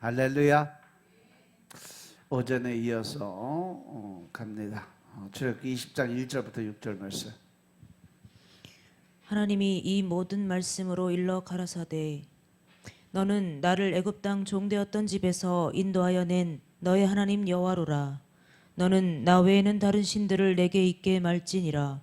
할렐루야. 오전에 이어서 갑니다. 출애굽기 20장 1절부터 6절 말씀. 하나님이 이 모든 말씀으로 일러 가라사대 너는 나를 애굽 땅 종되었던 집에서 인도하여 낸 너의 하나님 여호와로라. 너는 나 외에는 다른 신들을 내게 있게 말지니라.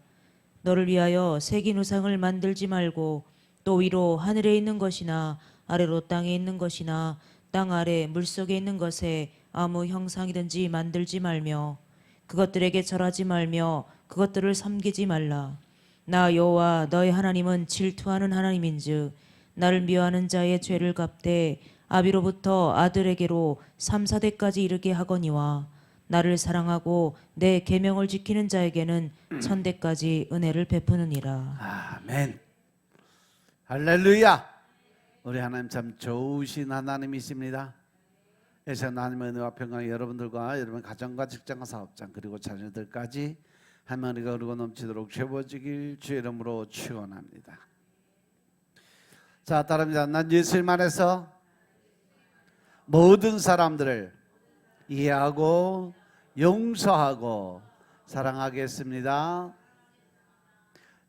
너를 위하여 새긴 우상을 만들지 말고 또 위로 하늘에 있는 것이나 아래로 땅에 있는 것이나 땅 아래 물속에 있는 것에 아무 형상이든지 만들지 말며 그것들에게 절하지 말며 그것들을 섬기지 말라. 나 여호와 너의 하나님은 질투하는 하나님인즉 나를 미워하는 자의 죄를 갚되 아비로부터 아들에게로 3, 4대까지 이르게 하거니와 나를 사랑하고 내 계명을 지키는 자에게는 1000대까지 은혜를 베푸느니라. 아멘. 할렐루야. 우리 하나님 참 좋으신 하나님이십니다. 그래서 하나님의 은혜와 평강이 여러분들과 여러분 가정과 직장과 사업장 그리고 자녀들까지 하나님과 흐르고 넘치도록 채워지길 주의 이름으로 축원합니다. 자, 따릅니다. 난 예수님 안에서 모든 사람들을 이해하고 용서하고 사랑하겠습니다.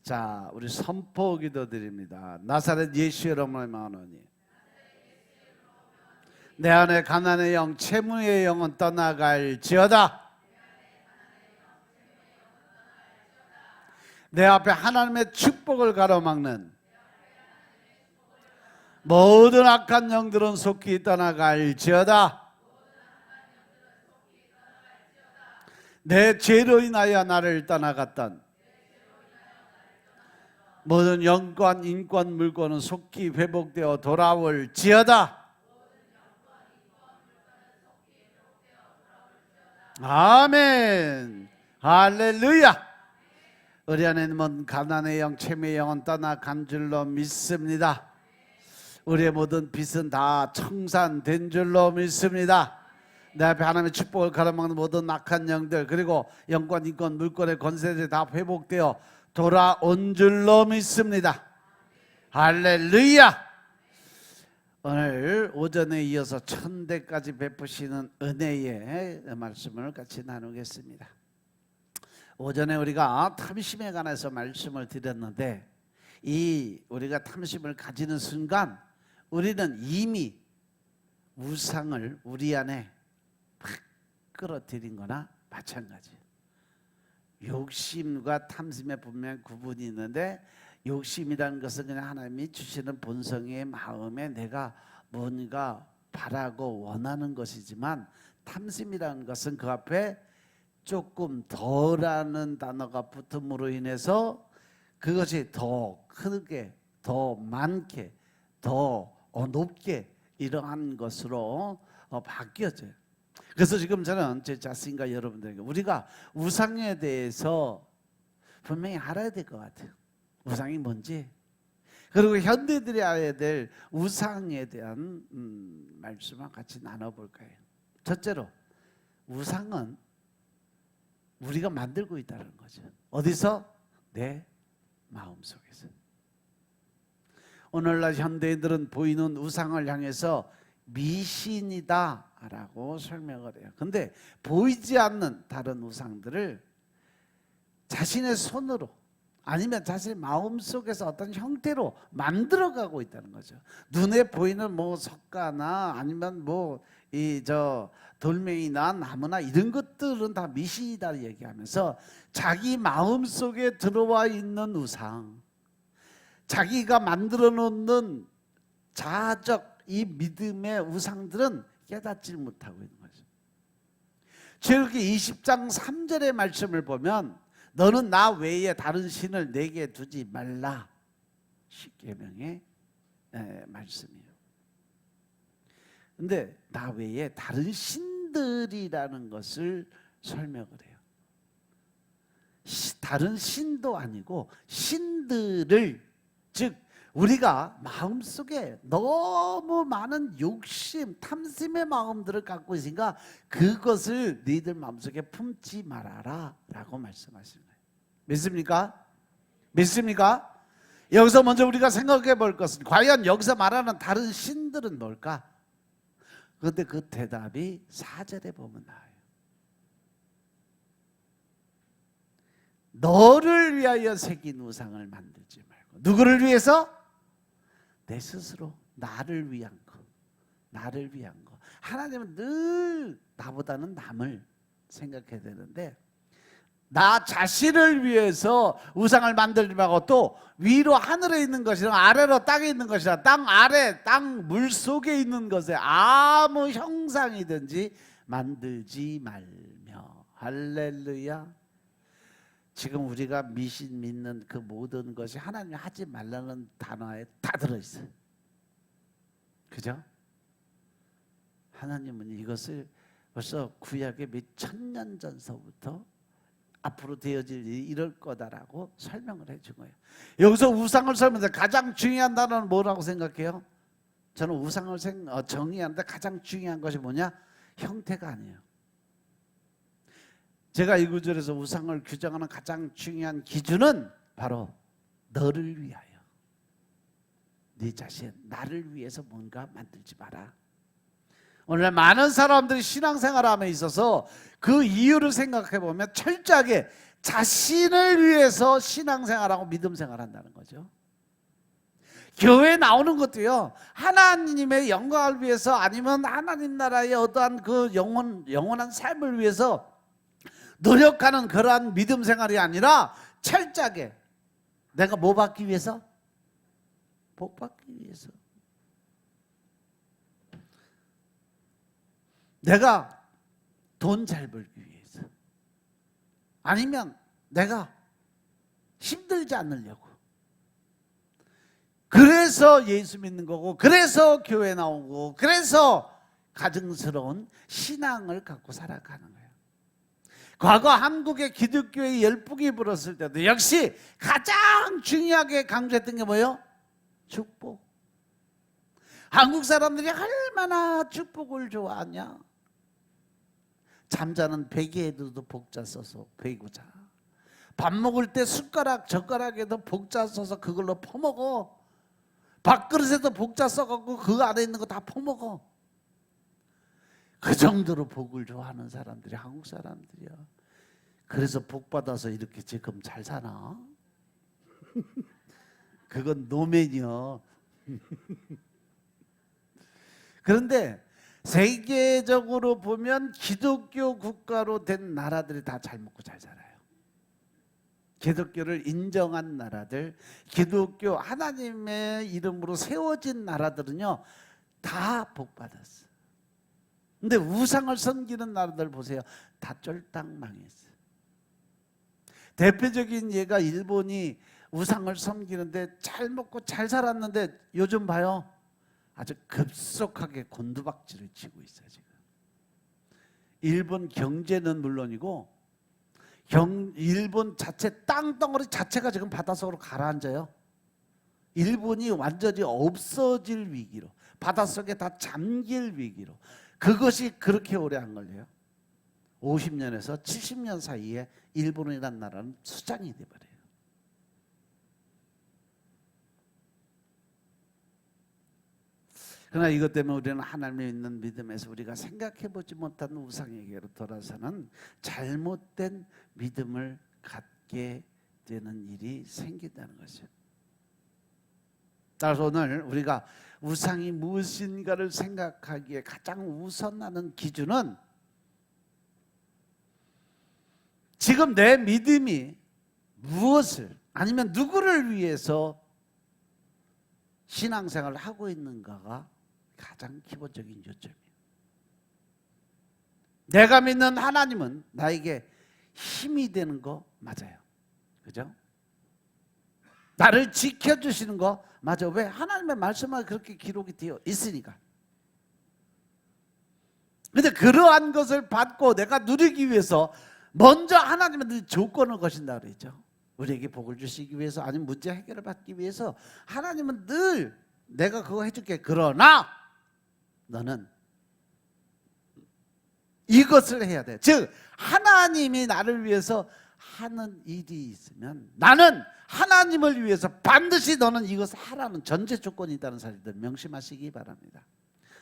자, 우리 선포 기도 드립니다. 나사렛 예수 이름으로 명하노니 내 안에 가난의 영, 채무의 영은 떠나갈지어다. 내 앞에 하나님의 축복을 가로막는 모든 악한 영들은 속히 떠나갈지어다. 내 죄로 인하여 나를 떠나갔던 모든 영권, 인권, 물권은 속히 회복되어 돌아올지어다. 아멘. 할렐루야. 우리 안에는 가난의 영, 채무의 영은 떠나간 줄로 믿습니다. 우리의 모든 빚은 다 청산된 줄로 믿습니다. 내 앞에 하나님의 축복을 가로막는 모든 악한 영들 그리고 영권, 인권, 물권의 권세들이 다 회복되어 돌아온 줄로 믿습니다. 할렐루야. 오늘 오전에 이어서 1000대까지 베푸시는 은혜의 말씀을 같이 나누겠습니다. 오전에 우리가 탐심에 관해서 말씀을 드렸는데 이 우리가 탐심을 가지는 순간 우리는 이미 우상을 우리 안에 팍 끌어들인 거나 마찬가지예요. 욕심과 탐심에 분명 구분이 있는데 욕심이라는 것은 그냥 하나님이 주시는 본성의 마음에 내가 뭔가 바라고 원하는 것이지만 탐심이라는 것은 그 앞에 조금 더라는 단어가 붙음으로 인해서 그것이 더 크게, 더 많게, 더 높게 이러한 것으로 바뀌어져요. 그래서 지금 저는 제 자신과 여러분들에게 우리가 우상에 대해서 분명히 알아야 될 것 같아요. 우상이 뭔지. 그리고 현대들이 알아야 될 우상에 대한 말씀을 같이 나눠볼 거예요. 첫째로 우상은 우리가 만들고 있다는 거죠. 어디서? 내 마음속에서. 오늘날 현대인들은 보이는 우상을 향해서 미신이다 라고 설명을 해요. 근데 보이지 않는 다른 우상들을 자신의 손으로 아니면 자신의 마음속에서 어떤 형태로 만들어가고 있다는 거죠. 눈에 보이는 뭐 석가나 아니면 뭐 이 돌멩이나 나무나 이런 것들은 다 미신이다 얘기하면서 자기 마음속에 들어와 있는 우상, 자기가 만들어 놓는 자아적 이 믿음의 우상들은 깨닫지 못하고 있는 거죠. 출애굽기 20장 3절의 말씀을 보면 너는 나 외에 다른 신을 내게 두지 말라. 십계명의 말씀이에요. 근데 나 외에 다른 신들이라는 것을 설명을 해요. 다른 신도 아니고 신들을, 즉 우리가 마음속에 너무 많은 욕심, 탐심의 마음들을 갖고 있으니까 그것을 너희들 마음속에 품지 말아라 라고 말씀하시는 거예요. 믿습니까? 믿습니까? 여기서 먼저 우리가 생각해 볼 것은 과연 여기서 말하는 다른 신들은 뭘까? 그런데 그 대답이 4절에 보면 나와요. 너를 위하여 새긴 우상을 만들지 말고. 누구를 위해서? 내 스스로 나를 위한 거. 나를 위한 거. 하나님은 늘 나보다는 남을 생각해야 되는데 나 자신을 위해서 우상을 만들지 말고 또 위로 하늘에 있는 것이랑 아래로 땅에 있는 것이랑 땅 아래 땅 물속에 있는 것에 아무 형상이든지 만들지 말며. 할렐루야. 지금 우리가 미신 믿는 그 모든 것이 하나님이 하지 말라는 단어에 다 들어있어요. 그죠? 하나님은 이것을 벌써 구약의 몇 천년 전서부터 앞으로 되어질 일이 이럴 거다라고 설명을 해준 거예요. 여기서 우상을 설명해서 가장 중요한 단어는 뭐라고 생각해요? 저는 우상을 정의하는데 가장 중요한 것이 뭐냐? 형태가 아니에요. 제가 이 구절에서 우상을 규정하는 가장 중요한 기준은 바로 너를 위하여. 네 자신, 나를 위해서 뭔가 만들지 마라. 오늘 많은 사람들이 신앙생활함에 있어서 그 이유를 생각해 보면 철저하게 자신을 위해서 신앙생활하고 믿음생활한다는 거죠. 교회에 나오는 것도요, 하나님의 영광을 위해서 아니면 하나님 나라의 어떠한 그 영원한 삶을 위해서 노력하는 그러한 믿음생활이 아니라 철저하게 내가 뭐 받기 위해서? 복 받기 위해서. 내가 돈 잘 벌기 위해서. 아니면 내가 힘들지 않으려고. 그래서 예수 믿는 거고, 그래서 교회 나오고, 그래서 가증스러운 신앙을 갖고 살아가는 거예요. 과거 한국의 기독교의 열풍이 불었을 때도 역시 가장 중요하게 강조했던 게 뭐예요? 축복. 한국 사람들이 얼마나 축복을 좋아하냐. 잠자는 베개에도 복자 써서 베고 자. 밥 먹을 때 숟가락 젓가락에도 복자 써서 그걸로 퍼먹어. 밥그릇에도 복자 써갖고 그 안에 있는 거 다 퍼먹어. 그 정도로 복을 좋아하는 사람들이 한국 사람들이야. 그래서 복 받아서 이렇게 지금 잘 사나? 그건 노맨이요. 그런데 세계적으로 보면 기독교 국가로 된 나라들이 다 잘 먹고 잘 살아요. 기독교를 인정한 나라들, 기독교 하나님의 이름으로 세워진 나라들은요 다 복받았어. 근데 우상을 섬기는 나라들 보세요. 다 쫄딱 망했어요. 대표적인 예가 일본이 우상을 섬기는데 잘 먹고 잘 살았는데 요즘 봐요. 아주 급속하게 곤두박질을 치고 있어요. 지금 일본 경제는 물론이고 일본 자체 땅덩어리 자체가 지금 바닷속으로 가라앉아요. 일본이 완전히 없어질 위기로, 바닷속에 다 잠길 위기로. 그것이 그렇게 오래 안 걸려요. 50년에서 70년 사이에 일본이라는 나라는 수장이 돼버려요. 그러나 이것 때문에 우리는 하나님을 믿는 믿음에서 우리가 생각해보지 못한 우상에게로 돌아서는 잘못된 믿음을 갖게 되는 일이 생긴다는 거죠. 따라서 오늘 우리가 우상이 무엇인가를 생각하기에 가장 우선하는 기준은 지금 내 믿음이 무엇을 아니면 누구를 위해서 신앙생활을 하고 있는가가 가장 기본적인 요점이에요. 내가 믿는 하나님은 나에게 힘이 되는 거 맞아요. 그죠? 나를 지켜주시는 거 맞아. 왜? 하나님의 말씀만 그렇게 기록이 되어 있으니까. 근데 그러한 것을 받고 내가 누리기 위해서 먼저 하나님은 늘 조건을 거신다 그랬죠. 우리에게 복을 주시기 위해서 아니면 문제 해결을 받기 위해서 하나님은 늘 내가 그거 해줄게. 그러나 너는 이것을 해야 돼. 즉 하나님이 나를 위해서 하는 일이 있으면 나는 하나님을 위해서 반드시 너는 이것을 하라는 전제 조건이 있다는 사실들 명심하시기 바랍니다.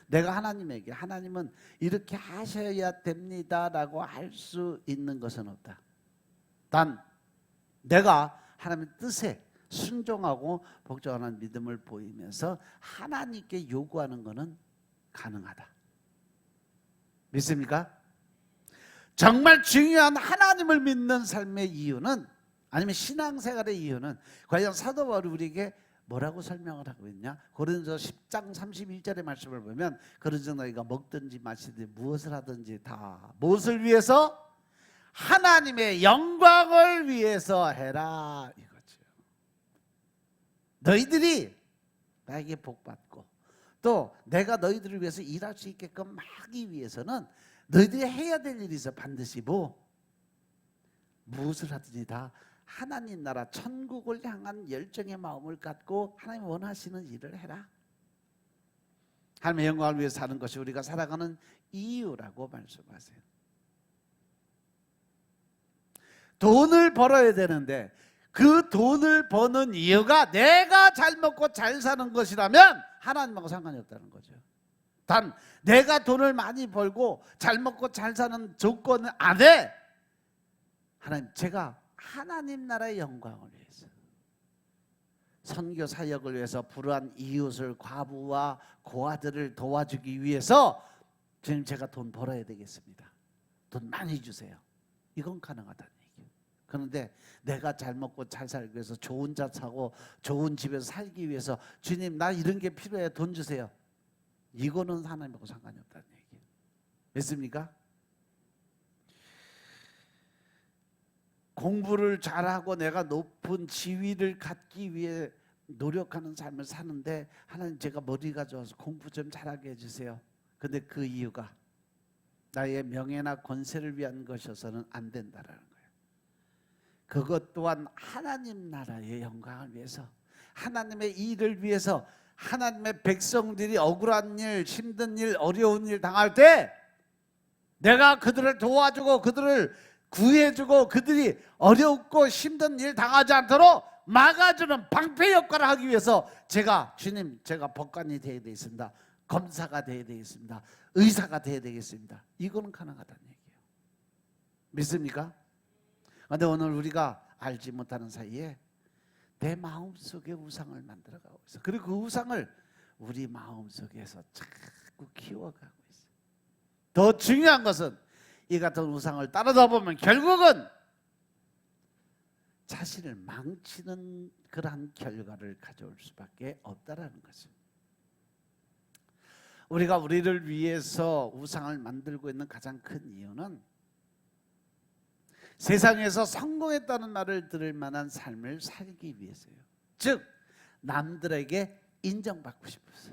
내가 하나님에게 하나님은 이렇게 하셔야 됩니다라고 할 수 있는 것은 없다. 단 내가 하나님의 뜻에 순종하고 복종하는 믿음을 보이면서 하나님께 요구하는 것은 가능하다. 믿습니까? 정말 중요한 하나님을 믿는 삶의 이유는, 아니면 신앙생활의 이유는 과연 사도 바울이 우리에게 뭐라고 설명을 하고 있냐? 고린도서 10장 31절의 말씀을 보면 그러므로 너희가 먹든지 마시든지 무엇을 하든지 다 무엇을 위해서? 하나님의 영광을 위해서 해라 이거죠. 너희들이 나에게 복받고 또 내가 너희들을 위해서 일할 수 있게끔 하기 위해서는 너희들이 해야 될 일이 있어. 반드시 무엇을 하든지 다 하나님 나라 천국을 향한 열정의 마음을 갖고 하나님 원하시는 일을 해라. 하나님의 영광을 위해서 사는 것이 우리가 살아가는 이유라고 말씀하세요. 돈을 벌어야 되는데 그 돈을 버는 이유가 내가 잘 먹고 잘 사는 것이라면 하나님하고 상관이 없다는 거죠. 단 내가 돈을 많이 벌고 잘 먹고 잘 사는 조건 안에 하나님, 제가 하나님 나라의 영광을 위해서, 선교 사역을 위해서, 불우한 이웃을, 과부와 고아들을 도와주기 위해서 주님 제가 돈 벌어야 되겠습니다. 돈 많이 주세요. 이건 가능하다는 얘기예요. 그런데 내가 잘 먹고 잘 살기 위해서, 좋은 차 사고 좋은 집에서 살기 위해서 주님 나 이런 게 필요해, 돈 주세요. 이거는 하나님하고 상관이 없다는 얘기예요. 믿습니까? 공부를 잘하고 내가 높은 지위를 갖기 위해 노력하는 삶을 사는데 하나님 제가 머리가 좋아서 공부 좀 잘하게 해주세요. 근데 그 이유가 나의 명예나 권세를 위한 것이어서는 안 된다라는 거예요. 그것 또한 하나님 나라의 영광을 위해서, 하나님의 일을 위해서, 하나님의 백성들이 억울한 일, 힘든 일, 어려운 일 당할 때 내가 그들을 도와주고 그들을 구해주고 그들이 어렵고 힘든 일 당하지 않도록 막아주는 방패 역할을 하기 위해서 주님 제가 법관이 되어야 되겠습니다. 검사가 되어야 되겠습니다. 의사가 되어야 되겠습니다. 이거는 가능하다는 얘기예요. 믿습니까? 그런데 오늘 우리가 알지 못하는 사이에 내 마음속에 우상을 만들어가고 있어. 그리고 그 우상을 우리 마음속에서 자꾸 키워가고 있어. 더 중요한 것은 이 같은 우상을 따르다 보면 결국은 자신을 망치는 그러한 결과를 가져올 수밖에 없다라는 거죠. 우리가 우리를 위해서 우상을 만들고 있는 가장 큰 이유는 세상에서 성공했다는 말을 들을 만한 삶을 살기 위해서요. 즉 남들에게 인정받고 싶어서,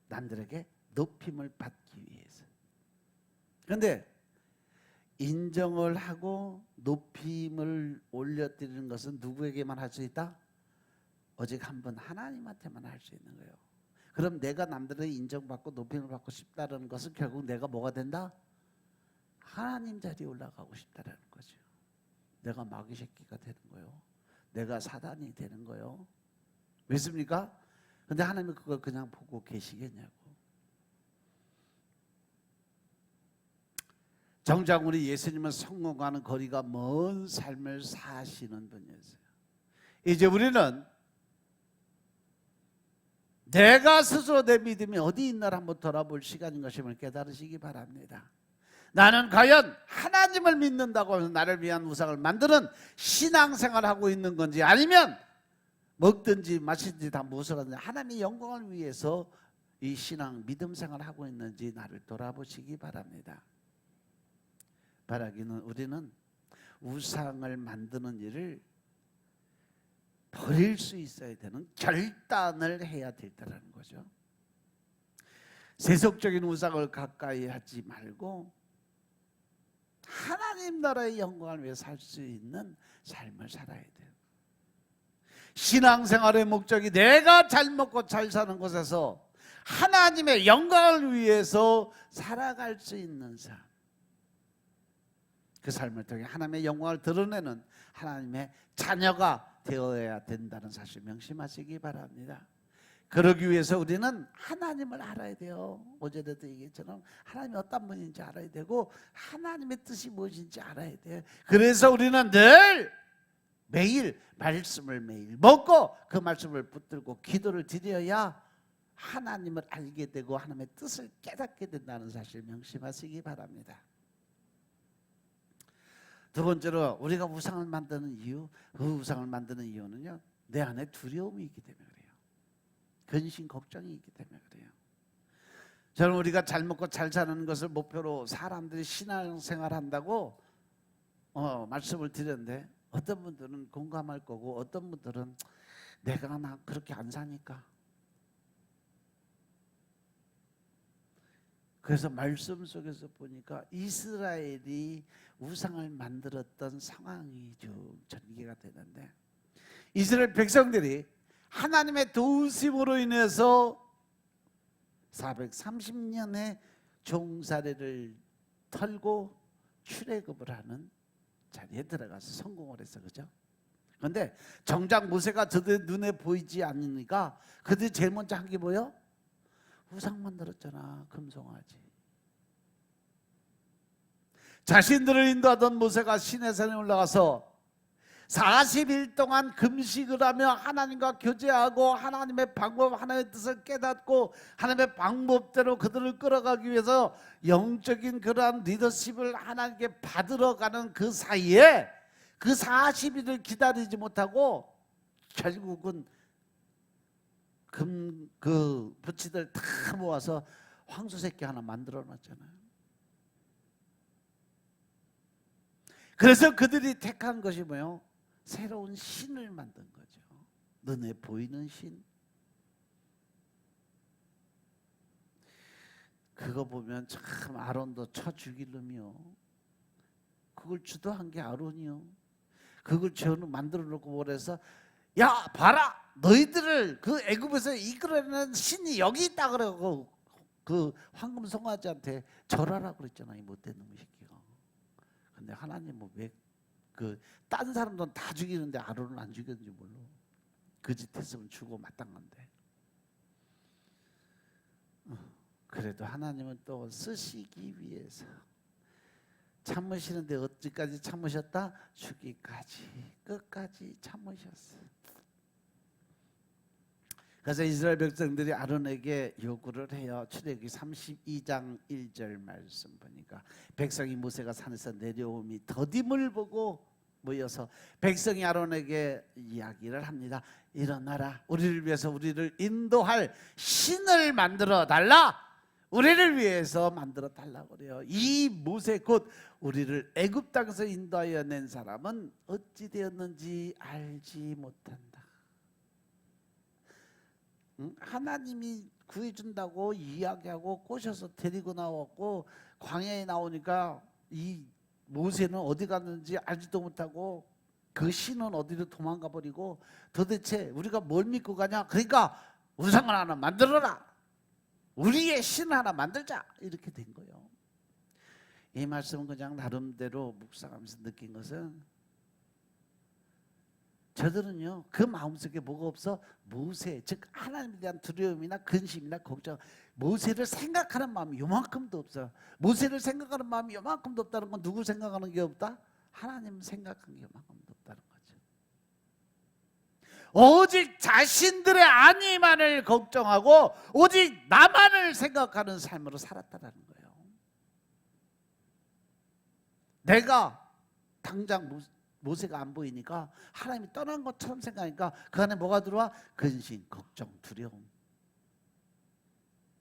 남들에게 높임을 받기 위해서. 그런데 인정을 하고 높임을 올려드리는 것은 누구에게만 할 수 있다? 오직 한 분 하나님한테만 할 수 있는 거예요. 그럼 내가 남들에게 인정받고 높임을 받고 싶다는 것은 결국 내가 뭐가 된다? 하나님 자리에 올라가고 싶다는 거죠. 내가 마귀 새끼가 되는 거예요. 내가 사단이 되는 거예요. 믿습니까? 근데 하나님은 그걸 그냥 보고 계시겠냐고. 정작 우리 예수님은 성공하는 거리가 먼 삶을 사시는 분이었어요. 이제 우리는 내가 스스로 내 믿음이 어디 있나를 한번 돌아볼 시간인 것임을 깨달으시기 바랍니다. 나는 과연 하나님을 믿는다고 해서 나를 위한 우상을 만드는 신앙생활을 하고 있는 건지, 아니면 먹든지 마시든지 다 무엇을 하든지 하나님의 영광을 위해서 이 신앙 믿음 생활을 하고 있는지 나를 돌아보시기 바랍니다. 바라기는 우리는 우상을 만드는 일을 버릴 수 있어야 되는 결단을 해야 된다는 거죠. 세속적인 우상을 가까이 하지 말고 하나님 나라의 영광을 위해 살 수 있는 삶을 살아야 돼요. 신앙생활의 목적이 내가 잘 먹고 잘 사는 곳에서 하나님의 영광을 위해서 살아갈 수 있는 삶, 그 삶을 통해 하나님의 영광을 드러내는 하나님의 자녀가 되어야 된다는 사실 명심하시기 바랍니다. 그러기 위해서 우리는 하나님을 알아야 돼요. 어제도 얘기했처럼 하나님이 어떤 분인지 알아야 되고 하나님의 뜻이 무엇인지 알아야 돼요. 그래서 우리는 매일 말씀을 매일 먹고 그 말씀을 붙들고 기도를 드려야 하나님을 알게 되고 하나님의 뜻을 깨닫게 된다는 사실 명심하시기 바랍니다. 두 번째로 우리가 우상을 만드는 이유, 그 우상을 만드는 이유는요, 내 안에 두려움이 있기 때문에 그래요. 근심 걱정이 있기 때문에 그래요. 저는 우리가 잘 먹고 잘 사는 것을 목표로 사람들이 신앙생활 한다고 말씀을 드렸는데 어떤 분들은 공감할 거고 어떤 분들은 내가 나 그렇게 안 사니까. 그래서 말씀 속에서 보니까 이스라엘이 우상을 만들었던 상황이 좀 전개가 되는데, 이스라엘 백성들이 하나님의 도우심으로 인해서 430년의 종살이를 털고 출애굽을 하는 자리에 들어가서 성공을 했어, 그죠? 그런데 정작 모세가 저들 눈에 보이지 않으니까 그들이 제일 먼저 한 게 뭐예요? 우상 만들었잖아, 금송아지. 자신들을 인도하던 모세가 시내산에 올라가서 40일 동안 금식을 하며 하나님과 교제하고 하나님의 방법, 하나님의 뜻을 깨닫고 하나님의 방법대로 그들을 끌어가기 위해서 영적인 그러한 리더십을 하나님께 받으러 가는 그 사이에 그 40일을 기다리지 못하고 결국은 그 부치들 다 모아서 황소새끼 하나 만들어 놨잖아요. 그래서 그들이 택한 것이 뭐예요? 새로운 신을 만든 거죠. 눈에 보이는 신. 그거 보면 참 아론도 쳐 죽일 놈이요. 그걸 주도한 게 아론이요. 그걸 저는 만들어 놓고 그래서 야 봐라, 너희들을 그 애굽에서 이끌어내는 신이 여기 있다 그러고 그 황금 송아지한테 절하라 그랬잖아, 이 못된 놈의 새끼가. 근데 하나님은 왜 그 딴 사람들은 다 죽이는데 아론은 안 죽였는지 몰라. 그 짓 했으면 죽어 마땅한데. 그래도 하나님은 또 쓰시기 위해서 참으시는데 어디까지 참으셨다? 죽기까지, 끝까지 참으셨어. 그래서 이스라엘 백성들이 아론에게 요구를 해요. 출애굽기 32장 1절 말씀 보니까 백성이 모세가 산에서 내려오니 더딤을 보고 모여서 백성이 아론에게 이야기를 합니다. 일어나라, 우리를 위해서 우리를 인도할 신을 만들어 달라. 우리를 위해서 만들어 달라고 그래요. 이 모세 곧 우리를 애굽 땅에서 인도하여 낸 사람은 어찌 되었는지 알지 못한다. 하나님이 구해준다고 이야기하고 꼬셔서 데리고 나왔고 광야에 나오니까 이 모세는 어디 갔는지 알지도 못하고 그 신은 어디로 도망가 버리고 도대체 우리가 뭘 믿고 가냐? 그러니까 우상을 하나 만들어라, 우리의 신 하나 만들자, 이렇게 된 거예요. 이 말씀은 그냥 나름대로 묵상하면서 느낀 것은 저들은요 그 마음속에 뭐가 없어? 모세, 즉 하나님에 대한 두려움이나 근심이나 걱정, 모세를 생각하는 마음이 요만큼도 없어. 모세를 생각하는 마음이 요만큼도 없다는 건 누구 생각하는 게 없다? 하나님 생각하는 게 요만큼도 없다는 거죠. 오직 자신들의 안위만을 걱정하고 오직 나만을 생각하는 삶으로 살았다는 거예요. 내가 당장 모세가 안 보이니까 하나님이 떠난 것처럼 생각하니까 그 안에 뭐가 들어와? 근심, 걱정, 두려움.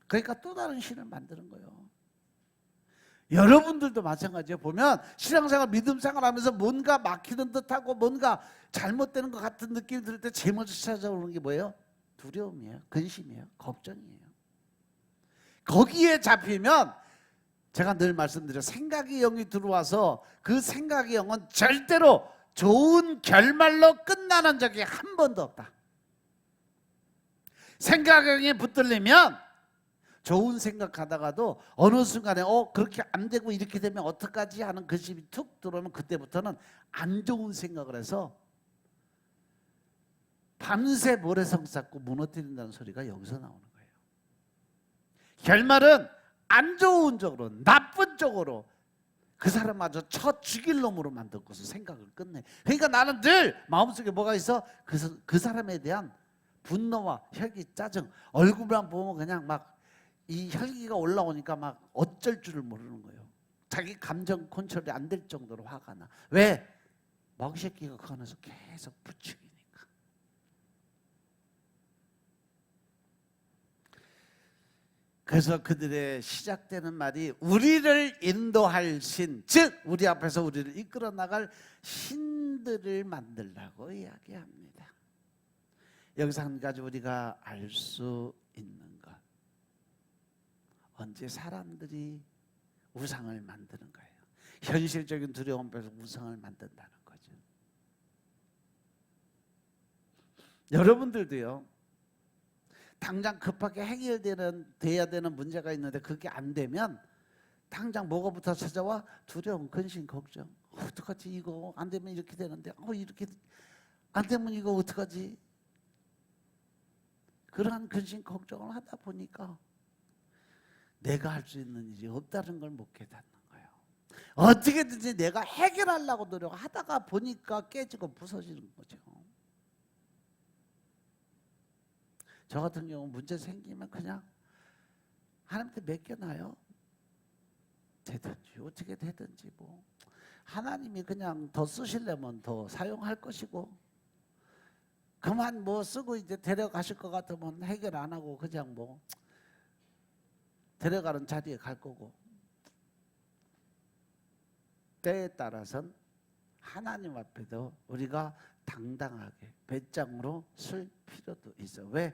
그러니까 또 다른 신을 만드는 거예요. 여러분들도 마찬가지예요. 보면 신앙생활, 믿음생활 하면서 뭔가 막히는 듯하고 뭔가 잘못되는 것 같은 느낌이 들 때 제일 먼저 찾아오는 게 뭐예요? 두려움이에요, 근심이에요, 걱정이에요. 거기에 잡히면 제가 늘 말씀드려요. 생각의 영이 들어와서 그 생각의 영은 절대로 좋은 결말로 끝나는 적이 한 번도 없다. 생각의 영이 붙들리면 좋은 생각하다가도 어느 순간에 그렇게 안 되고 이렇게 되면 어떡하지 하는 근심이 툭 들어오면 그때부터는 안 좋은 생각을 해서 밤새 모래성 쌓고 무너뜨린다는 소리가 여기서 나오는 거예요. 결말은 안 좋은 쪽으로, 나쁜 쪽으로 그 사람마저 쳐 죽일 놈으로 만들 것을 생각을 끝내. 그러니까 나는 늘 마음속에 뭐가 있어? 그 사람에 대한 분노와 혈기, 짜증, 얼굴만 보면 그냥 막 이 혈기가 올라오니까 막 어쩔 줄을 모르는 거예요. 자기 감정 컨트롤이 안 될 정도로 화가 나. 왜? 먹새끼가 그 안에서 계속 부추기니까. 그래서 그들의 시작되는 말이 우리를 인도할 신, 즉 우리 앞에서 우리를 이끌어 나갈 신들을 만들라고 이야기합니다. 여기서 한 가지 우리가 알 수 있는 것, 언제 사람들이 우상을 만드는 거예요. 현실적인 두려움 앞에서 우상을 만든다는 거죠. 여러분들도요, 당장 급하게 돼야 되는 문제가 있는데 그게 안 되면 당장 뭐가부터 찾아와? 두려움, 근심, 걱정. 어떡하지? 이거 안 되면 이렇게 되는데, 이렇게 안 되면 이거 어떡하지? 그러한 근심, 걱정을 하다 보니까 내가 할 수 있는 일이 없다는 걸 못 깨닫는 거예요. 어떻게든지 내가 해결하려고 노력하다가 보니까 깨지고 부서지는 거죠. 저 같은 경우 문제 생기면 그냥 하나님한테 맡겨놔요. 되든지 어떻게 되든지 뭐 하나님이 그냥 더 쓰시려면 더 사용할 것이고, 그만 뭐 쓰고 이제 데려가실 것 같으면 해결 안 하고 그냥 뭐 데려가는 자리에 갈 거고, 때에 따라서는 하나님 앞에도 우리가 당당하게 배짱으로 설 필요도 있어. 왜?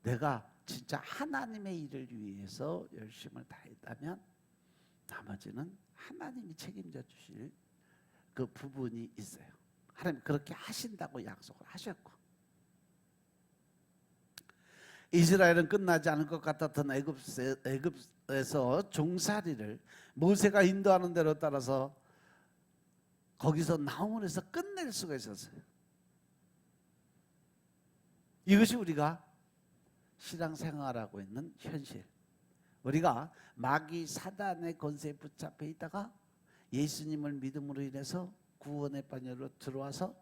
내가 진짜 하나님의 일을 위해서 열심을 다했다면 나머지는 하나님이 책임져 주실 그 부분이 있어요. 하나님 그렇게 하신다고 약속을 하셨고, 이스라엘은 끝나지 않을 것 같았던 애굽에서 종살이를 모세가 인도하는 대로 따라서 거기서 나온에서 끝낼 수가 있었어요. 이것이 우리가 신앙생활하고 있는 현실. 우리가 마귀 사단의 권세에 붙잡혀 있다가 예수님을 믿음으로 인해서 구원의 반열로 들어와서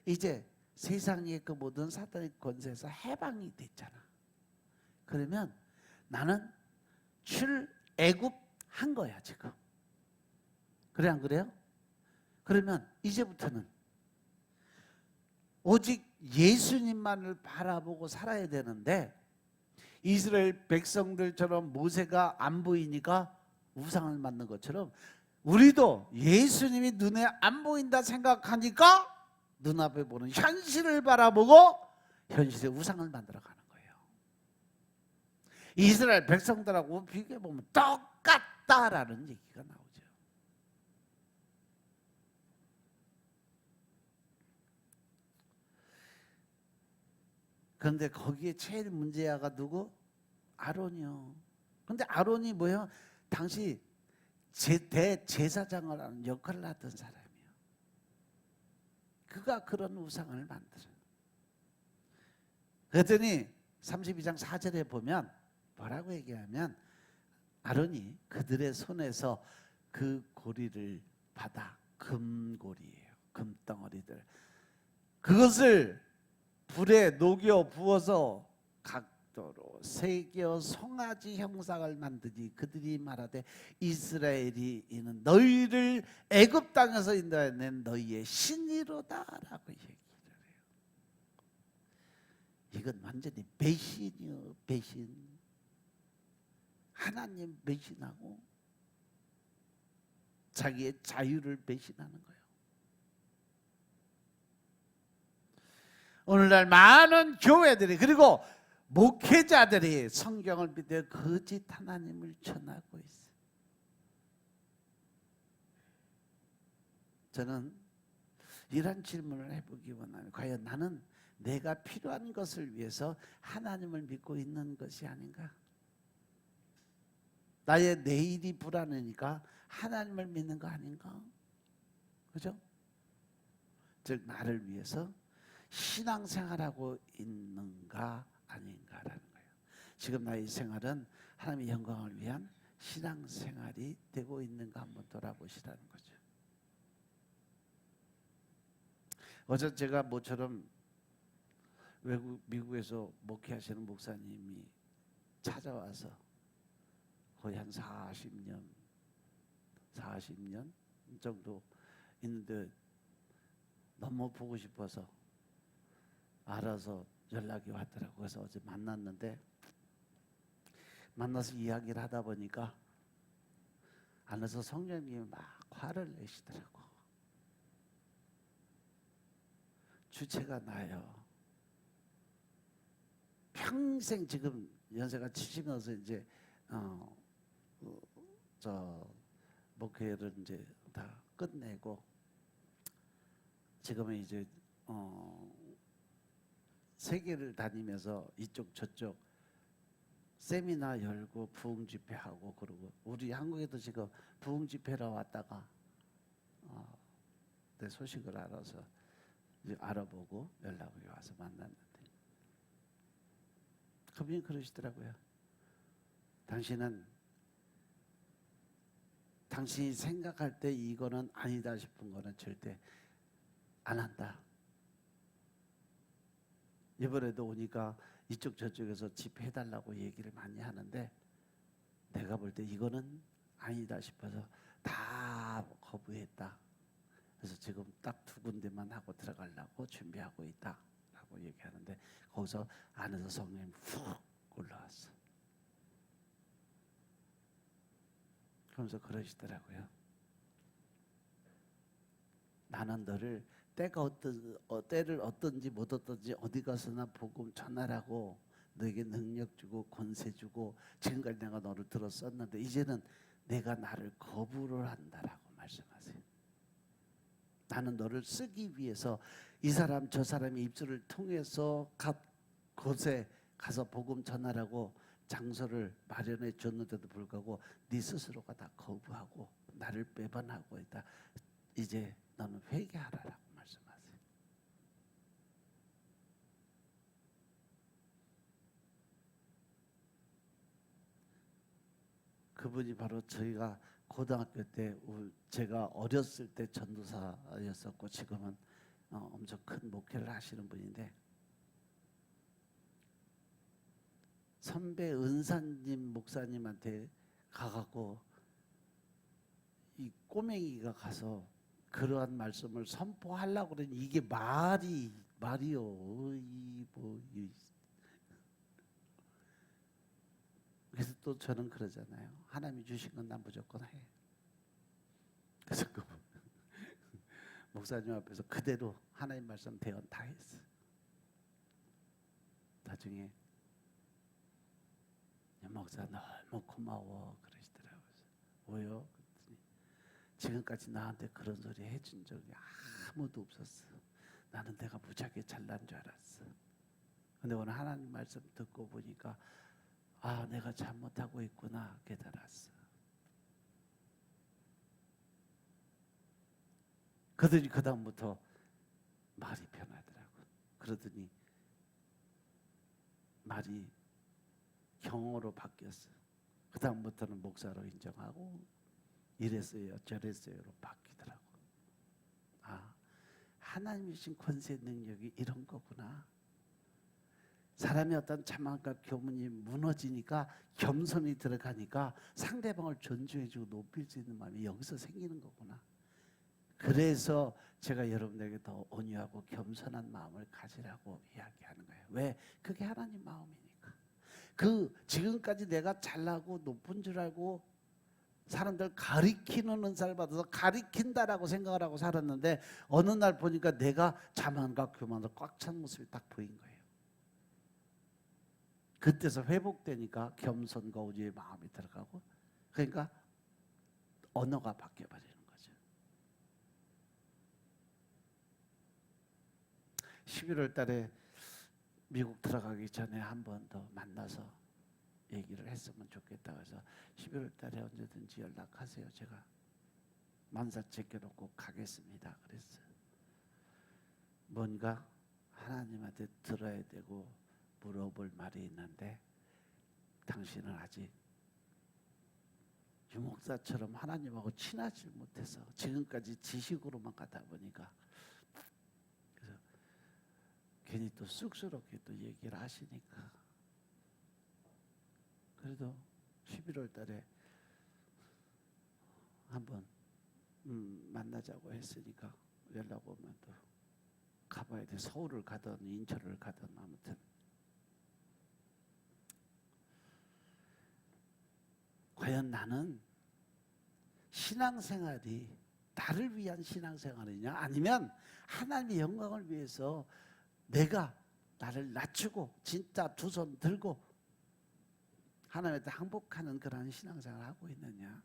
이제 세상의 그 모든 사단의 권세에서 해방이 됐잖아. 그러면 나는 출애굽한 거야 지금. 그래 안 그래요? 그러면 이제부터는 오직 예수님만을 바라보고 살아야 되는데, 이스라엘 백성들처럼 모세가 안 보이니까 우상을 만든 것처럼 우리도 예수님이 눈에 안 보인다 생각하니까 눈앞에 보는 현실을 바라보고 현실의 우상을 만들어가는 거예요. 이스라엘 백성들하고 비교해보면 똑같다라는 얘기가 나오죠. 그런데 거기에 제일 문제아가 누구? 아론이요. 그런데 아론이 뭐예요? 당시 대제사장을 하는 역할을 하던 사람이에요. 그가 그런 우상을 만들어요. 그랬더니 32장 4절에 보면 뭐라고 얘기하면, 아론이 그들의 손에서 그 고리를 받아, 금고리예요. 금덩어리들. 그것을 불에 녹여 부어서 각도로 새겨 송아지 형상을 만드니 그들이 말하되 이스라엘이 이는 너희를 애굽 땅에서 인도해낸 너희의 신이로다라고 얘기를 해요. 이건 완전히 배신이요, 배신. 하나님 배신하고 자기의 자유를 배신하는 거예요. 오늘날 많은 교회들이 그리고 목회자들이 성경을 믿어 거짓 하나님을 전하고 있어요. 저는 이런 질문을 해보기 원합니다. 과연 나는 내가 필요한 것을 위해서 하나님을 믿고 있는 것이 아닌가? 나의 내일이 불안하니까 하나님을 믿는 거 아닌가? 그죠? 즉 나를 위해서 신앙생활하고 있는가 아닌가라는 거예요. 지금 나의 생활은 하나님의 영광을 위한 신앙생활이 되고 있는가 한번 돌아보시라는 거죠. 어제 제가 모처럼 미국에서 목회하시는 목사님이 찾아와서 거의 한 40년 정도 있는데 너무 보고 싶어서 알아서 연락이 왔더라고요. 그래서 어제 만났는데 만나서 이야기를 하다 보니까 안에서 성령님이 막 화를 내시더라고. 주체가 나요. 평생 지금 연세가 70 넘어서 이제 목회를 이제 다 끝내고 지금은 이제 세계를 다니면서 이쪽 저쪽 세미나 열고 부흥 집회하고 그러고 우리 한국에도 지금 부흥 집회로 왔다가 내 소식을 알아서 이제 알아보고 연락이 와서 만났는데 그분이 그러시더라고요. 당신이 생각할 때 이거는 아니다 싶은 거는 절대 안 한다. 이번에도 오니까 이쪽 저쪽에서 집회해달라고 얘기를 많이 하는데 내가 볼 때 이거는 아니다 싶어서 다 거부했다. 그래서 지금 딱 2군데만 하고 들어가려고 준비하고 있다 라고 얘기하는데 거기서 안에서 성령님이 훅 올라왔어. 그러면서 그러시더라고요. 나는 너를 때를 어떤지 못 어떤지 어디 가서나 복음 전하라고 너에게 능력 주고 권세 주고 지금까지 내가 너를 들었었는데 이제는 내가 나를 거부를 한다라고 말씀하세요. 나는 너를 쓰기 위해서 이 사람 저 사람의 입술을 통해서 각 곳에 가서 복음 전하라고 장소를 마련해 줬는데도 불구하고 네 스스로가 다 거부하고 나를 배반하고 있다. 이제 너는 회개하라라고 말씀하세요. 그분이 바로 저희가 고등학교 때 제가 어렸을 때 전도사였었고 지금은 엄청 큰 목회를 하시는 분인데 선배 은사님 목사님한테 가갖고 이 꼬맹이가 가서 그러한 말씀을 선포하려고 그러니 이게 말이요. 그래서 또 저는 그러잖아요. 하나님이 주신 건 난 무조건 해. 그래서 그 목사님 앞에서 그대로 하나님 말씀 대언 다 했어. 나중에 목사 너무 고마워 그러시더라고요. 왜요? 그랬더니 지금까지 나한테 그런 소리 해준 적이 아무도 없었어. 나는 내가 무지하게 잘난 줄 알았어. 근데 오늘 하나님 말씀 듣고 보니까 아, 내가 잘못하고 있구나 깨달았어. 그러더니 그 다음부터 말이 변하더라고. 그러더니 말이 경어로 바뀌었어. 그 다음부터는 목사로 인정하고 이랬어요 저랬어요로 바뀌더라고. 아, 하나님이 주신 권세 능력이 이런 거구나. 사람의 어떤 자만과 교문이 무너지니까 겸손이 들어가니까 상대방을 존중해주고 높일 수 있는 마음이 여기서 생기는 거구나. 그래서 제가 여러분에게 더 온유하고 겸손한 마음을 가지라고 이야기하는 거예요. 왜? 그게 하나님 마음이니까. 지금까지 내가 잘나고 높은 줄 알고 사람들 가리키는 은사를 받아서 가리킨다라고 생각을 하고 살았는데 어느 날 보니까 내가 자만과 교만으로 꽉 찬 모습이 딱 보인 거예요. 그때서 회복되니까 겸손과 우주의 마음이 들어가고 그러니까 언어가 바뀌어버리는 거죠. 11월 달에 미국 들어가기 전에 한 번 더 만나서 얘기를 했으면 좋겠다. 그래서 11월 달에 언제든지 연락하세요. 제가 만사 제껴놓고 가겠습니다. 그랬어요. 뭔가 하나님한테 들어야 되고 물어볼 말이 있는데 당신은 아직 유목사처럼 하나님하고 친하지 못해서 지금까지 지식으로만 가다 보니까 그래서 괜히 또 쑥스럽게 또 얘기를 하시니까 그래도 11월 달에 한번 만나자고 했으니까 연락 오면 또 가봐야 돼. 서울을 가든 인천을 가든 아무튼 과연 나는 신앙생활이 나를 위한 신앙생활이냐 아니면 하나님의 영광을 위해서 내가 나를 낮추고 진짜 두 손 들고 하나님한테 항복하는 그런 신앙생활을 하고 있느냐.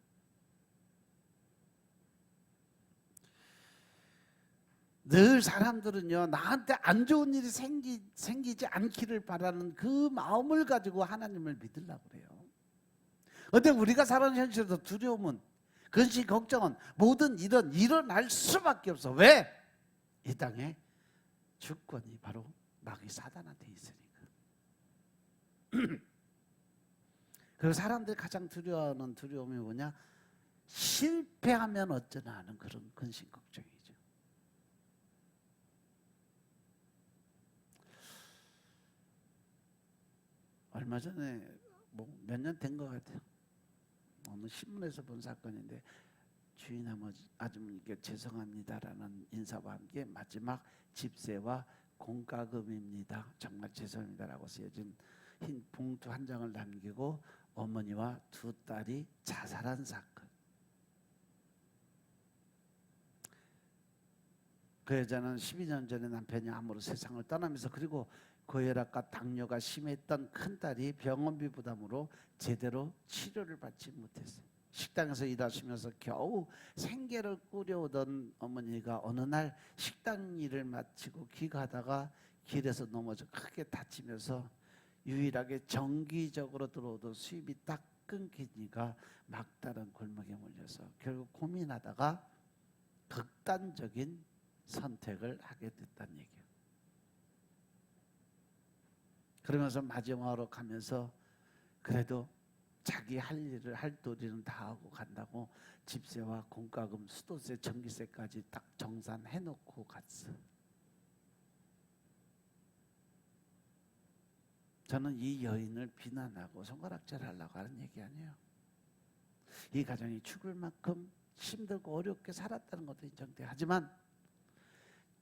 늘 사람들은요 나한테 안 좋은 일이 생기지 않기를 바라는 그 마음을 가지고 하나님을 믿으려고 그래요. 그런데 우리가 사는 현실에서 두려움은 근심 걱정은 모든 일은 일어날 수밖에 없어. 왜? 이 땅에 주권이 바로 마귀 사단한테 있으니까. 그리고 사람들이 가장 두려워하는 두려움이 뭐냐? 실패하면 어쩌나 하는 그런 근심 걱정이죠. 얼마 전에 뭐 몇 년 된 것 같아요. 어느 신문에서 본 사건인데 주인 아주머니께 죄송합니다라는 인사와 함께 마지막 집세와 공과금입니다. 정말 죄송합니다라고 쓰여진 흰 봉투 한 장을 남기고 어머니와 두 딸이 자살한 사건. 그 여자는 12년 전에 남편이 암으로 세상을 떠나면서 그리고 고혈압과 당뇨가 심했던 큰딸이 병원비 부담으로 제대로 치료를 받지 못했어요. 식당에서 일하시면서 겨우 생계를 꾸려오던 어머니가 어느 날 식당 일을 마치고 귀가하다가 길에서 넘어져 크게 다치면서 유일하게 정기적으로 들어오던 수입이 딱 끊기니까 막다른 골목에 몰려서 결국 고민하다가 극단적인 선택을 하게 됐다는 얘기예요. 그러면서 마지막으로 가면서 그래도 자기 할 일을 할 도리는 다 하고 간다고 집세와 공과금, 수도세, 전기세까지 딱 정산해놓고 갔어. 저는 이 여인을 비난하고 손가락질하려고 하는 얘기 아니에요. 이 가정이 죽을 만큼 힘들고 어렵게 살았다는 것도 인정돼. 하지만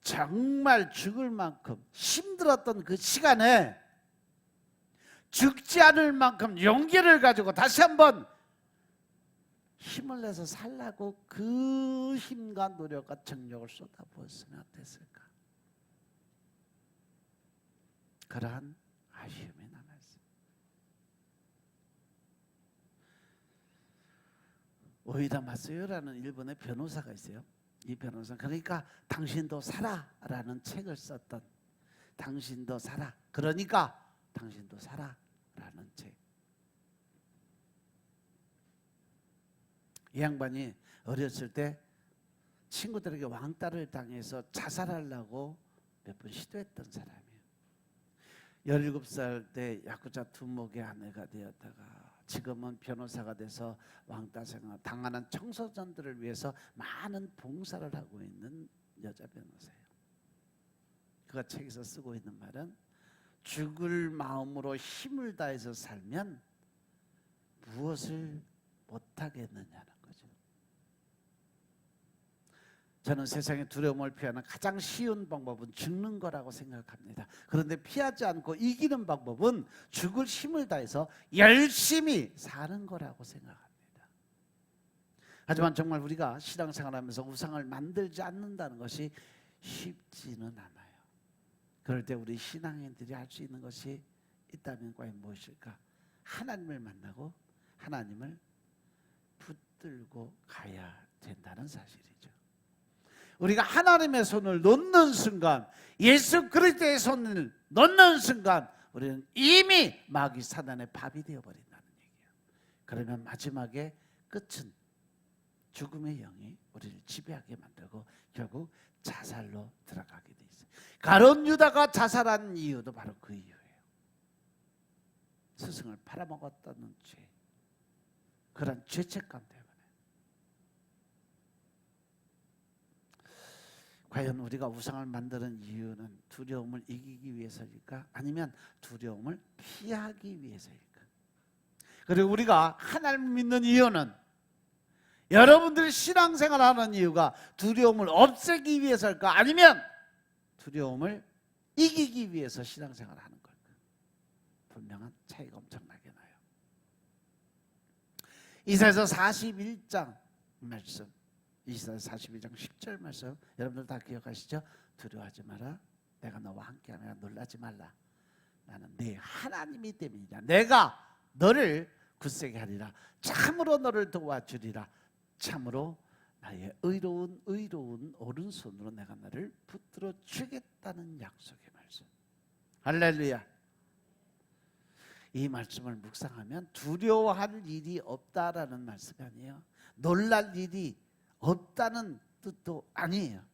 정말 죽을 만큼 힘들었던 그 시간에 죽지 않을 만큼 용기를 가지고 다시 한번 힘을 내서 살라고 그 힘과 노력과 정력을 쏟아부었으면 어땠을까. 그러한 아쉬움이 남았어요. 오이다 마스요라는 일본의 변호사가 있어요. 이 변호사 그러니까 당신도 살아라는 책을 썼던 당신도 살아 그러니까 당신도 살아 라는 책. 이 양반이 어렸을 때 친구들에게 왕따를 당해서 자살하려고 몇 번 시도했던 사람이에요. 17살 때 야쿠자 두목의 아내가 되었다가 지금은 변호사가 돼서 왕따 생활 당하는 청소년들을 위해서 많은 봉사를 하고 있는 여자 변호사예요. 그가 책에서 쓰고 있는 말은 죽을 마음으로 힘을 다해서 살면 무엇을 못하겠느냐는 거죠. 저는 세상의 두려움을 피하는 가장 쉬운 방법은 죽는 거라고 생각합니다. 그런데 피하지 않고 이기는 방법은 죽을 힘을 다해서 열심히 사는 거라고 생각합니다. 하지만 정말 우리가 신앙생활하면서 우상을 만들지 않는다는 것이 쉽지는 않아요. 그럴 때 우리 신앙인들이 할 수 있는 것이 있다면 과연 무엇일까? 하나님을 만나고 하나님을 붙들고 가야 된다는 사실이죠. 우리가 하나님의 손을 놓는 순간, 예수 그리스도의 손을 놓는 순간 우리는 이미 마귀 사단의 밥이 되어버린다는 얘기예요. 그러면 마지막에 끝은 죽음의 영이 우리를 지배하게 만들고 결국 자살로 들어가게 돼 있어요. 가룟 유다가 자살한 이유도 바로 그 이유예요. 스승을 팔아먹었다는 죄, 그런 죄책감 때문에. 과연 우리가 우상을 만드는 이유는 두려움을 이기기 위해서일까? 아니면 두려움을 피하기 위해서일까? 그리고 우리가 하나님을 믿는 이유는, 여러분들이 신앙생활하는 이유가 두려움을 없애기 위해서일까? 아니면 두려움을 이기기 위해서 신앙생활하는 걸까? 분명한 차이가 엄청나게 나요. 이사야서 41장 말씀, 이사야서 41장 10절 말씀, 여러분들 다 기억하시죠? 두려워하지 마라, 내가 너와 함께하며 놀라지 말라, 나는 네 하나님이 됨이니라. 내가 너를 굳세게 하리라. 참으로 너를 도와주리라. 참으로 나의 의로운 오른손으로 내가 너를 붙들어 주겠다는 약속의 말씀. 할렐루야. 이 말씀을 묵상하면 두려워할 일이 없다라는 말씀이 아니에요. 놀랄 일이 없다는 뜻도 아니에요.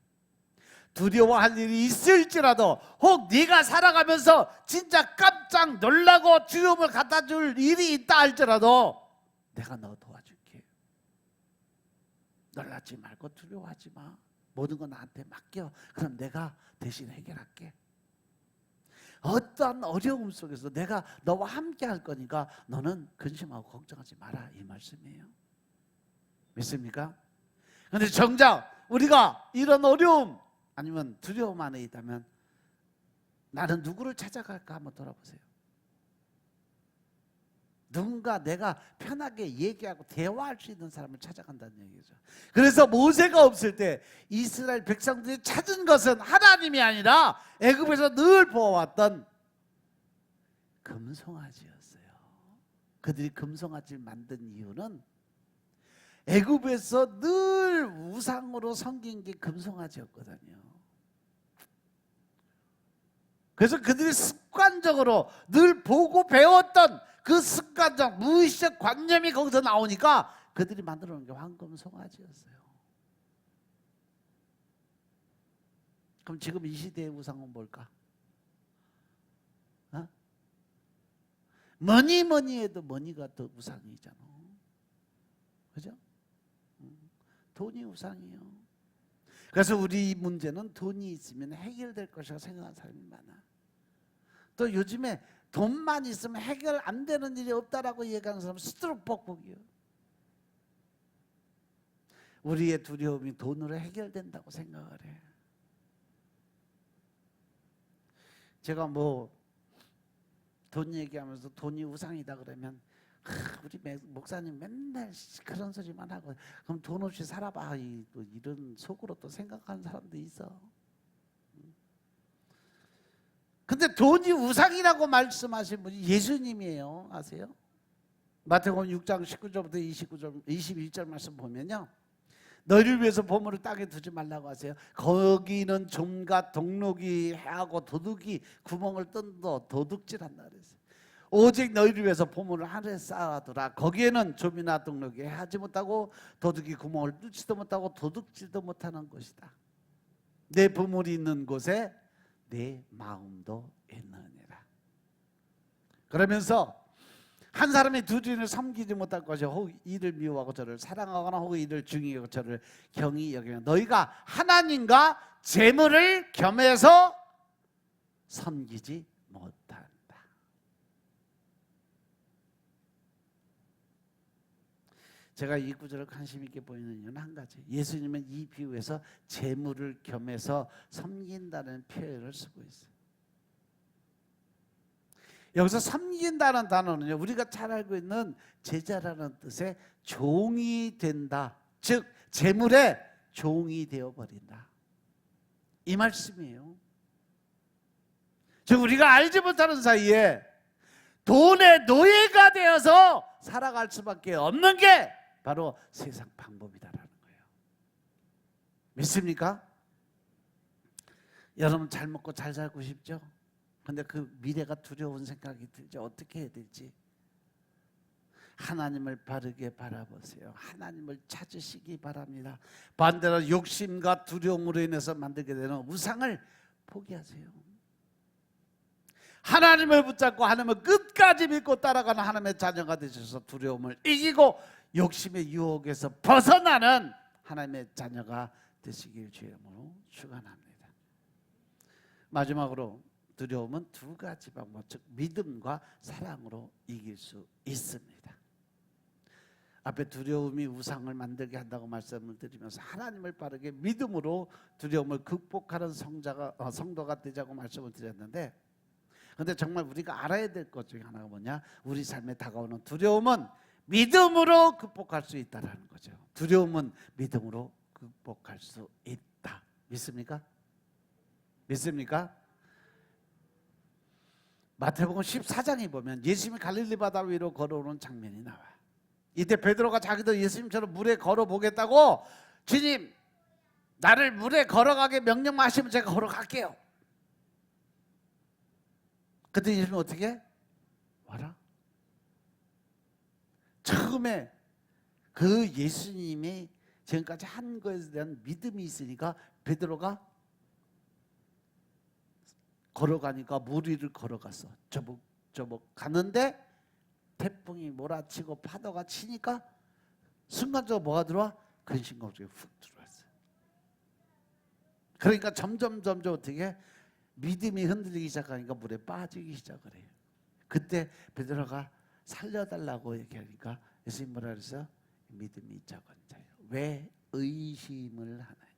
두려워할 일이 있을지라도, 혹 네가 살아가면서 진짜 깜짝 놀라고 두려움을 갖다 줄 일이 있다 할지라도 내가 너 도와줄게. 놀라지 말고 두려워하지 마. 모든 건 나한테 맡겨. 그럼 내가 대신 해결할게. 어떠한 어려움 속에서 내가 너와 함께 할 거니까 너는 근심하고 걱정하지 마라, 이 말씀이에요. 믿습니까? 그런데 정작 우리가 이런 어려움 아니면 두려움 안에 있다면 나는 누구를 찾아갈까 한번 돌아보세요. 누군가 내가 편하게 얘기하고 대화할 수 있는 사람을 찾아간다는 얘기죠. 그래서 모세가 없을 때 이스라엘 백성들이 찾은 것은 하나님이 아니라 애굽에서 늘 보아왔던 금송아지였어요. 그들이 금송아지를 만든 이유는 애굽에서 늘 우상으로 섬긴 게 금송아지였거든요. 그래서 그들이 습관적으로 늘 보고 배웠던 그 습관적 무의식 관념이 거기서 나오니까 그들이 만들어 놓은 게 황금 송아지였어요. 그럼 지금 이 시대의 우상은 뭘까? 뭐니 해도 머니가 더 우상이잖아. 그죠? 돈이 우상이에요. 그래서 우리 문제는 돈이 있으면 해결될 것이라고 생각하는 사람이 많아. 또 요즘에 돈만 있으면 해결 안 되는 일이 없다라고 얘기하는 사람은 스트로크 복복이요. 우리의 두려움이 돈으로 해결된다고 생각을 해. 제가 돈 얘기하면서 돈이 우상이다 그러면 우리 목사님 맨날 그런 소리만 하고, 그럼 돈 없이 살아봐, 이런 속으로 또 생각하는 사람도 있어. 근데 돈이 우상이라고 말씀하신 분이 예수님이에요. 아세요? 마태복음 6장 19절부터 21절 말씀 보면요, 너희를 위해서 보물을 땅에 두지 말라고 하세요. 거기는 좀과 동록이 해하고 도둑이 구멍을 뚫어 도둑질한다 그랬어요. 오직 너희를 위해서 보물을 하늘에 쌓아두라. 거기에는 좀이나 동록이 하지 못하고 도둑이 구멍을 뚫지도 못하고 도둑질도 못하는 곳이다. 내 보물이 있는 곳에 내 마음도 있느니라. 그러면서 한 사람이 두 주인을 섬기지 못할 것이 혹 이를 미워하고 저를 사랑하거나 혹 이를 중요하고 저를 경히 여기면 너희가 하나님과 재물을 겸해서 섬기지 못한다. 제가 이 구절을 관심 있게 보이는 이유는 한 가지. 예수님은 이 비유에서 재물을 겸해서 섬긴다는 표현을 쓰고 있어요. 여기서 섬긴다는 단어는요, 우리가 잘 알고 있는 제자라는 뜻의 종이 된다, 즉 재물의 종이 되어버린다, 이 말씀이에요. 즉 우리가 알지 못하는 사이에 돈의 노예가 되어서 살아갈 수밖에 없는 게 바로 세상 방법이다라는 거예요. 믿습니까? 여러분 잘 먹고 잘 살고 싶죠? 근데 그 미래가 두려운 생각이 들죠. 어떻게 해야 될지. 하나님을 바르게 바라보세요. 하나님을 찾으시기 바랍니다. 반대로 욕심과 두려움으로 인해서 만들게 되는 우상을 포기하세요. 하나님을 붙잡고 하나님을 끝까지 믿고 따라가는 하나님의 자녀가 되셔서 두려움을 이기고 욕심의 유혹에서 벗어나는 하나님의 자녀가 되시길 주의 이름으로 축원합니다. 마지막으로 두려움은 두 가지 방법, 즉 믿음과 사랑으로 이길 수 있습니다. 앞에 두려움이 우상을 만들게 한다고 말씀을 드리면서 하나님을 바르게 믿음으로 두려움을 극복하는 성도가 되자고 말씀을 드렸는데, 그런데 정말 우리가 알아야 될 것 중에 하나가 뭐냐? 우리 삶에 다가오는 두려움은 믿음으로 극복할 수 있다는 거죠. 두려움은 믿음으로 극복할 수 있다. 믿습니까? 믿습니까? 마태복음 14장에 보면 예수님이 갈릴리 바다 위로 걸어오는 장면이 나와요. 이때 베드로가 자기도 예수님처럼 물에 걸어보겠다고, 주님 나를 물에 걸어가게 명령만 하시면 제가 걸어갈게요. 그때 예수님이 어떻게 해? 와라. 처음에 그 예수님이 지금까지 한 것에 대한 믿음이 있으니까 베드로가 걸어가니까 물 위를 걸어갔어. 저벅저벅 가는데 태풍이 몰아치고 파도가 치니까 순간적으로 뭐가 들어와? 근심감 속에 훅 들어왔어요. 그러니까 점점 어떻게 믿음이 흔들리기 시작하니까 물에 빠지기 시작을 해요. 그때 베드로가 살려달라고 얘기하니까 예수님 뭐라 그랬어요? 믿음이 적은 자요. 왜 의심을 하느냐?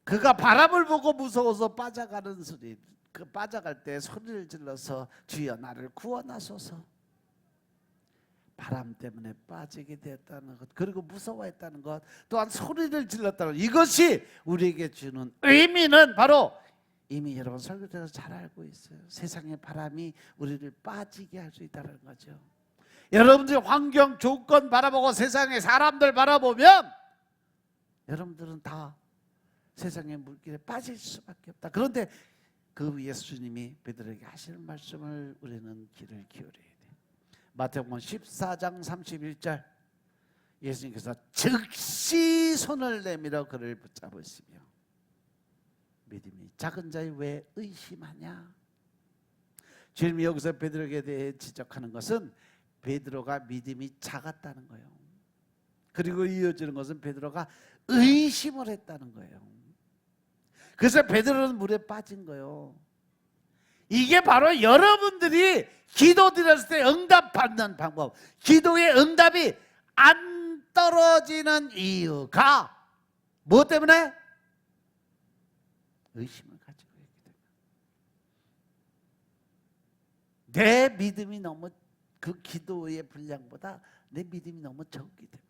그가 바람을 보고 무서워서 빠져가는 소리, 그 빠져갈 때 소리를 질러서 주여 나를 구원하소서. 바람 때문에 빠지게 됐다는 것, 그리고 무서워했다는 것, 또한 소리를 질렀다는 것, 이것이 우리에게 주는 의미는 바로 이미 여러분 설교에서 잘 알고 있어요. 세상의 바람이 우리를 빠지게 할 수 있다는 거죠. 여러분들이 환경 조건 바라보고 세상의 사람들 바라보면 여러분들은 다 세상의 물길에 빠질 수밖에 없다. 그런데 그 예수님이 베드로에게 하시는 말씀을 우리는 귀를 기울여야 돼. 마태복음 14장 31절, 예수님께서 즉시 손을 내밀어 그를 붙잡으시며 믿음이 작은 자여 왜 의심하냐? 주님이 여기서 베드로에게 대해 지적하는 것은 베드로가 믿음이 작았다는 거예요. 그리고 이어지는 것은 베드로가 의심을 했다는 거예요. 그래서 베드로는 물에 빠진 거예요. 이게 바로 여러분들이 기도 드렸을 때 응답받는 방법, 기도의 응답이 안 떨어지는 이유가 뭐 때문에? 의심을 가지고 있기 때문에. 내 믿음이 너무, 그 기도의 분량보다 내 믿음이 너무 적기 때문에.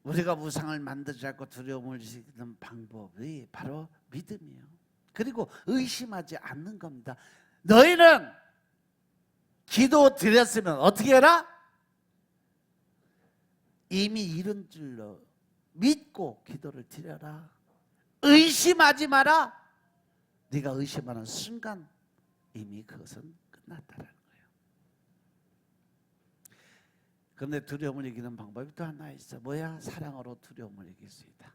우리가 우상을 만들지 않고 두려움을 지키는 방법이 바로 믿음이에요. 그리고 의심하지 않는 겁니다. 너희는 기도 드렸으면 어떻게 해라? 이미 이른 줄로 믿고 기도를 드려라. 의심하지 마라. 네가 의심하는 순간 이미 그것은 끝났다는 거예요. 그런데 두려움을 이기는 방법이 또 하나 있어. 뭐야? 사랑으로 두려움을 이길 수 있다.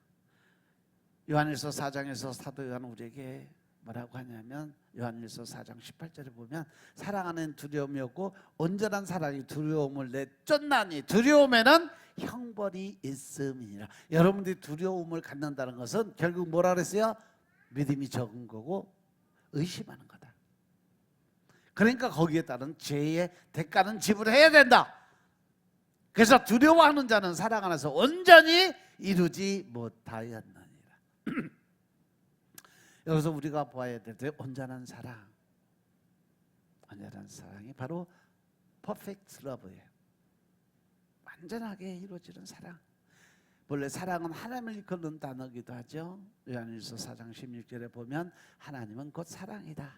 요한일서 4장에서 사도 요한은 우리에게 뭐라고 하냐면, 요한일서 4장 18절에 보면 사랑 안에는 두려움이 없고 온전한 사랑이 두려움을 내쫓나니 두려움에는 형벌이 있음이니라. 여러분들이 두려움을 갖는다는 것은 결국 뭐라 그랬어요? 믿음이 적은 거고 의심하는 거다. 그러니까 거기에 따른 죄의 대가는 지불해야 된다. 그래서 두려워하는 자는 사랑 안에서 온전히 이루지 못하였느니라. 여기서 우리가 보아야 될 때 온전한 사랑, 온전한 사랑이 바로 퍼펙트 러브예요. 완전하게 이루어지는 사랑. 원래 사랑은 하나님을 이끄는 단어이기도 하죠. 요한일서 4장 16절에 보면 하나님은 곧 사랑이다.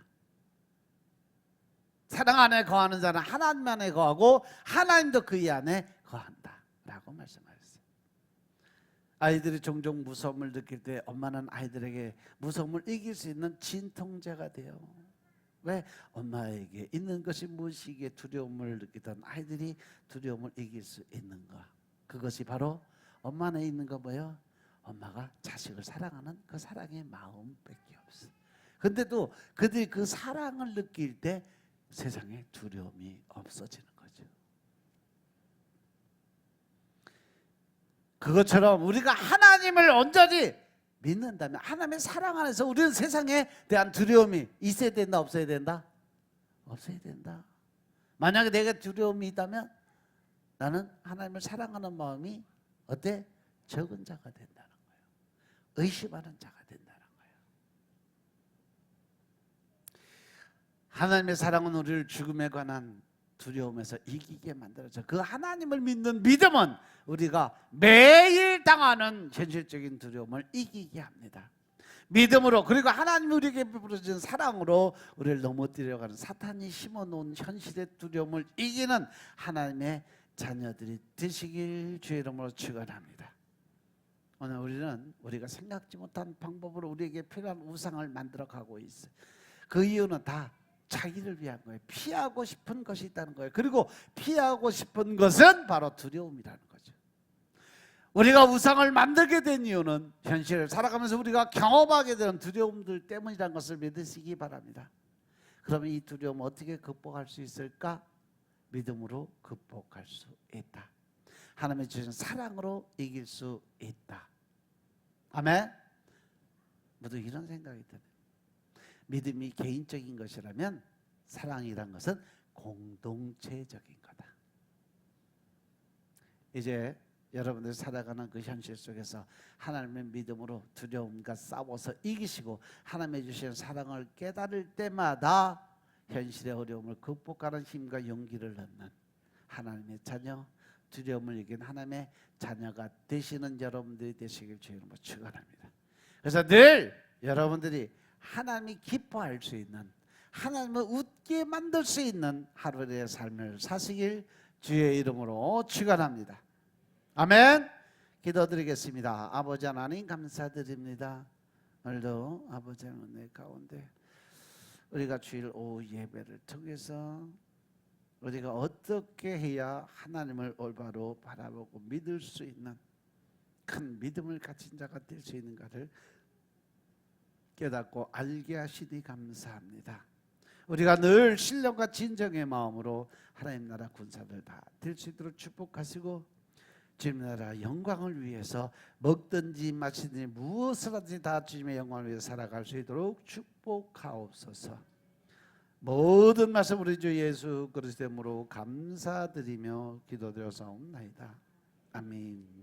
사랑 안에 거하는 자는 하나님 안에 거하고 하나님도 그의 안에 거한다 라고 말씀하셨어요. 아이들이 종종 무서움을 느낄 때 엄마는 아이들에게 무서움을 이길 수 있는 진통제가 돼요. 왜? 엄마에게 있는 것이 무엇이기에 두려움을 느끼던 아이들이 두려움을 이길 수 있는가? 그것이 바로 엄마 안에 있는 거 뭐예요? 엄마가 자식을 사랑하는 그 사랑의 마음밖에 없어. 근데도 그들이 그 사랑을 느낄 때 세상에 두려움이 없어지는 거죠. 그것처럼 우리가 하나님을 온전히 믿는다면 하나님의 사랑 안에서 우리는 세상에 대한 두려움이 있어야 된다, 없어야 된다? 없어야 된다. 만약에 내가 두려움이 있다면 나는 하나님을 사랑하는 마음이 어때? 적은 자가 된다는 거예요. 의심하는 자가 된다는 거예요. 하나님의 사랑은 우리를 죽음에 관한 두려움에서 이기게 만들어져. 그 하나님을 믿는 믿음은 우리가 매일 당하는 현실적인 두려움을 이기게 합니다. 믿음으로, 그리고 하나님이 우리에게 베풀어준 사랑으로 우리를 넘어뜨려가는 사탄이 심어놓은 현실의 두려움을 이기는 하나님의 자녀들이 되시길 주의 이름으로 축원합니다. 오늘 우리는 우리가 생각지 못한 방법으로 우리에게 필요한 우상을 만들어가고 있어요. 그 이유는 다 자기를 위한 거예요. 피하고 싶은 것이 있다는 거예요. 그리고 피하고 싶은 것은 바로 두려움이라는 거죠. 우리가 우상을 만들게 된 이유는 현실을 살아가면서 우리가 경험하게 되는 두려움들 때문이라는 것을 믿으시기 바랍니다. 그러면 이 두려움 어떻게 극복할 수 있을까? 믿음으로 극복할 수 있다. 하나님의 주신 사랑으로 이길 수 있다. 아멘. 모두 이런 생각이 드네요. 믿음이 개인적인 것이라면 사랑이란 것은 공동체적인 거다. 이제 여러분들이 살아가는 그 현실 속에서 하나님의 믿음으로 두려움과 싸워서 이기시고 하나님의 주신 사랑을 깨달을 때마다 현실의 어려움을 극복하는 힘과 용기를 얻는 하나님의 자녀, 두려움을 이긴 하나님의 자녀가 되시는 여러분들이 되시길 주님으로 축원합니다. 그래서 늘 여러분들이 하나님이 기뻐할 수 있는, 하나님을 웃게 만들 수 있는 하루의 삶을 사시길 주의 이름으로 축원합니다. 아멘. 기도드리겠습니다. 아버지 하나님 감사드립니다. 오늘도 아버지 하나님 내 가운데 우리가 주일 오후 예배를 통해서 우리가 어떻게 해야 하나님을 올바로 바라보고 믿을 수 있는 큰 믿음을 가진 자가 될 수 있는가를 깨닫고 알게 하시니 감사합니다. 우리가 늘 신령과 진정의 마음으로 하나님 나라 군사들 다 될 수 있도록 축복하시고 주님 나라 영광을 위해서 먹든지 마시든지 무엇을 하든지 다 주님의 영광을 위해 살아갈 수 있도록 축복하옵소서. 모든 말씀 우리 주 예수 그리스도 이름으로 감사드리며 기도드려사옵나이다. 아멘.